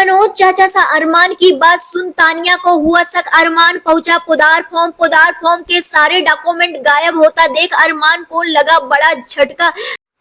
मनोज चाचा सा अरमान की बात सुन तानिया को हुआ शक। अरमान पहुंचा पदार फॉर्म के सारे डॉक्यूमेंट गायब होता देख अरमान को लगा बड़ा झटका।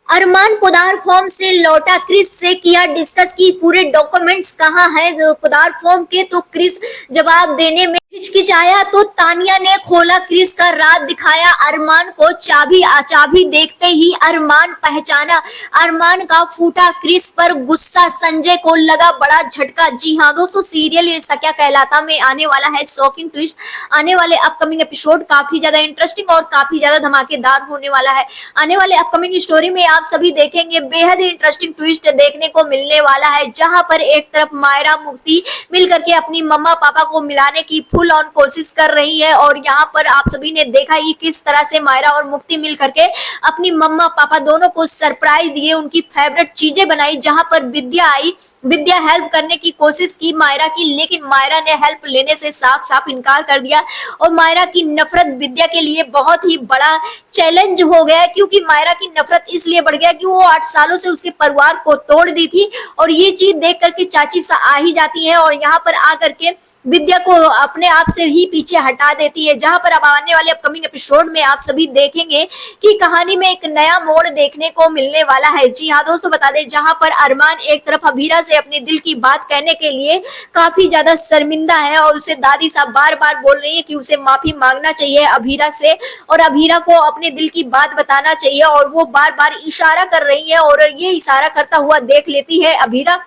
अरमान पदार फॉर्म से लौटा, क्रिस से किया डिस्कस की पूरे डॉक्यूमेंट्स कहाँ है पदार फॉर्म के, तो क्रिस जवाब देने में हिचकिचाया तो तानिया ने खोला क्रिस का राज, दिखाया अरमान को चाबी देखते ही अरमान पहचाना। अरमान का फूटा क्रिस पर गुस्सा, संजय को लगा बड़ा झटका। जी हाँ दोस्तों, सीरियल रिश्ता क्या कहलाता में आने वाला है शॉकिंग ट्विस्ट। आने वाले अपकमिंग एपिसोड काफी ज्यादा इंटरेस्टिंग और काफी ज्यादा धमाकेदार होने वाला है। आने वाले अपकमिंग स्टोरी में आप सभी देखेंगे बेहद इंटरेस्टिंग ट्विस्ट देखने को मिलने वाला है, जहां पर एक तरफ मायरा मुक्ति मिलकर के अपनी मम्मा पापा को मिलाने की फुल ऑन कोशिश कर रही है, और यहाँ पर आप सभी ने देखा ही किस तरह से मायरा और मुक्ति मिल करके अपनी मम्मा पापा दोनों को सरप्राइज दिए, उनकी फेवरेट चीजें बनाई। जहां पर विद्या आई, विद्या हेल्प करने की कोशिश की मायरा की, लेकिन मायरा ने हेल्प लेने से साफ साफ इनकार कर दिया, और मायरा की नफरत विद्या के लिए बहुत ही बड़ा चैलेंज हो गया, क्योंकि मायरा की नफरत इसलिए बढ़ गया कि वो 8 सालों से उसके परिवार को तोड़ दी थी, और ये चीज देख करके चाची सा आ ही जाती है, और यहाँ पर आकर के विद्या को अपने आप से ही पीछे हटा देती है। जहां पर अब आने वाले अपकमिंग एपिसोड में आप सभी देखेंगे कि कहानी में एक नया मोड़ देखने को मिलने वाला है। जी हाँ दोस्तों, बता दें जहां पर अरमान एक तरफ अभीरा से अपने दिल की बात कहने के लिए काफी ज्यादा शर्मिंदा है, और उसे दादी साहब बार बार बोल रही है कि उसे माफी मांगना चाहिए अभीरा से, और अभीरा को अपने दिल की बात बताना चाहिए, और वो बार बार इशारा कर रही है, और ये इशारा करता हुआ देख लेती है अभीरा,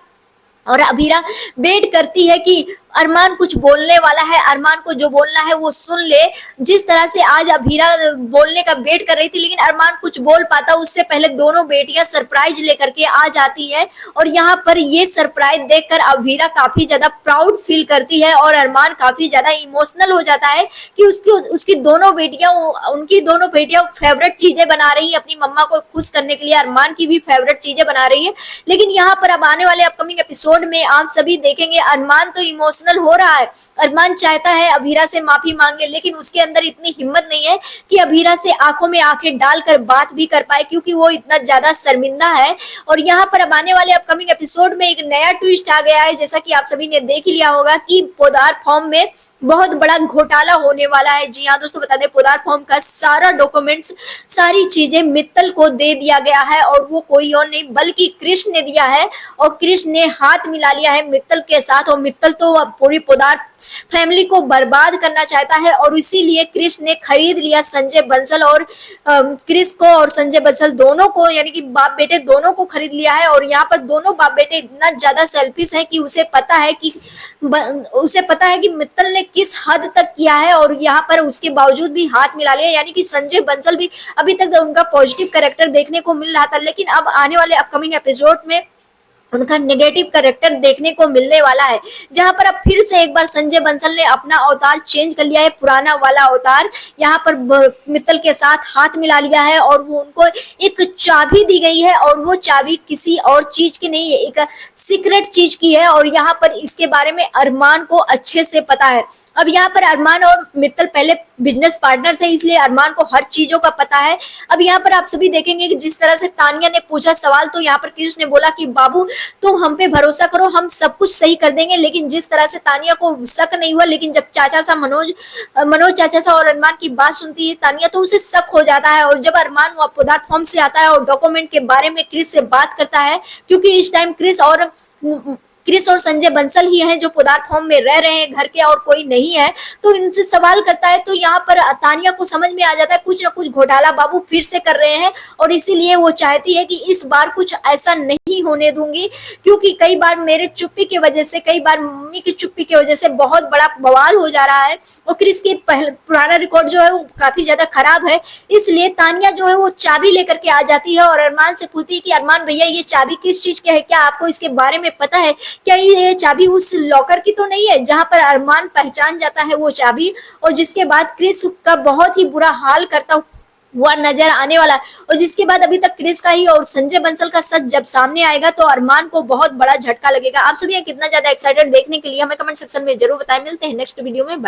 और अभीरा वेट करती है कि अरमान कुछ बोलने वाला है, अरमान को जो बोलना है वो सुन ले। जिस तरह से आज अभीरा बोलने का वेट कर रही थी, लेकिन अरमान कुछ बोल पाता उससे पहले दोनों बेटियां सरप्राइज लेकर के आ जाती हैं, और यहाँ पर ये सरप्राइज देखकर अभीरा काफी ज्यादा प्राउड फील करती है, और अरमान काफी ज्यादा इमोशनल हो जाता है कि उनकी दोनों बेटियां फेवरेट चीजें बना रही है, अपनी मम्मा को खुश करने के लिए अरमान की भी फेवरेट चीजें बना रही है। लेकिन यहाँ पर अब आने वाले अपकमिंग एपिसोड में आप सभी देखेंगे अरमान तो इमोशनल हो रहा है, अरमान चाहता है अभीरा से माफी मांग ले, लेकिन उसके अंदर इतनी हिम्मत नहीं है कि अभीरा से आंखों में आंखें डालकर बात भी कर पाए, क्योंकि वो इतना ज्यादा शर्मिंदा है। और यहाँ पर अब आने वाले अपकमिंग एपिसोड में एक नया ट्विस्ट आ गया है, जैसा कि आप सभी ने देख ही लिया होगा कि पोदार फॉर्म में बहुत बड़ा घोटाला होने वाला है। जी हाँ दोस्तों, बता दें पोदार फॉर्म का सारा डॉक्यूमेंट्स, सारी चीजें मित्तल को दे दिया गया है, और वो कोई और नहीं बल्कि कृष्ण ने दिया है, और कृष्ण ने हाथ मिला लिया है मित्तल के साथ, और मित्तल तो पूरी पोदार फैमिली को बर्बाद करना चाहता है, और इसीलिए कृष्ण ने खरीद लिया संजय बंसल और क्रिस को, और संजय बंसल दोनों को, यानी कि बाप बेटे दोनों को खरीद लिया है। और यहाँ पर दोनों बाप बेटे इतना ज्यादा सेल्फिश है कि उसे पता है कि मित्तल ने किस हद तक किया है, और यहाँ पर उसके बावजूद भी हाथ मिला लिया। यानी कि संजय बंसल भी अभी तक उनका पॉजिटिव कैरेक्टर देखने को मिल रहा था, लेकिन अब आने वाले अपकमिंग एपिसोड में उनका नेगेटिव कैरेक्टर देखने को मिलने वाला है, जहां पर अब फिर से एक बार संजय बंसल ने अपना अवतार चेंज कर लिया है, पुराना वाला अवतार। यहाँ पर मित्तल के साथ हाथ मिला लिया है, और वो उनको एक चाबी दी गई है, और वो चाबी किसी और चीज की नहीं है, एक सीक्रेट चीज की है, और यहाँ पर इसके बारे में अरमान को अच्छे से पता है। अब यहाँ पर अरमान और मित्तल पहले बिजनेस पार्टनर थे, इसलिए अरमान को हर चीजों का पता है। अब यहाँ पर आप सभी देखेंगे कि जिस तरह से तानिया ने पूछा सवाल, तो यहाँ पर कृष्ण ने बोला कि बाबू तुम हम पे भरोसा करो, हम सब कुछ सही कर देंगे। लेकिन जिस तरह से तानिया को शक नहीं हुआ, लेकिन जब मनोज चाचा सा और अरमान की बात सुनती है तानिया, तो उसे शक हो जाता है। और जब अरमान वो पोदार फॉर्म से आता है और डॉक्यूमेंट के बारे में क्रिस से बात करता है, क्योंकि इस टाइम क्रिस और संजय बंसल ही हैं जो पोदार फॉर्म में रह रहे हैं घर के, और कोई नहीं है, तो इनसे सवाल करता है, तो यहाँ पर तानिया को समझ में आ जाता है कुछ ना कुछ घोटाला बाबू फिर से कर रहे हैं, और इसीलिए वो चाहती है कि इस बार कुछ ऐसा नहीं होने दूंगी, क्योंकि कई बार मेरे चुप्पी की वजह से, कई बार मम्मी की चुप्पी की वजह से बहुत बड़ा बवाल हो जा रहा है, और क्रिस की पुराना रिकॉर्ड जो है वो काफी ज्यादा खराब है। इसलिए तानिया जो है वो चाबी लेकर के आ जाती है, और अरमान से पूछती है कि अरमान भैया ये चाबी किस चीज की है, क्या आपको इसके बारे में पता है, क्या ये चाबी उस लॉकर की तो नहीं है। जहां पर अरमान पहचान जाता है वो चाबी, और जिसके बाद क्रिस का बहुत ही बुरा हाल करता हुआ नजर आने वाला है, और जिसके बाद अभी तक क्रिस का ही और संजय बंसल का सच जब सामने आएगा तो अरमान को बहुत बड़ा झटका लगेगा। आप सभी कितना ज्यादा एक्साइटेड देखने के लिए हमें कमेंट सेक्शन में जरूर बताएं। मिलते हैं नेक्स्ट वीडियो में, बाय।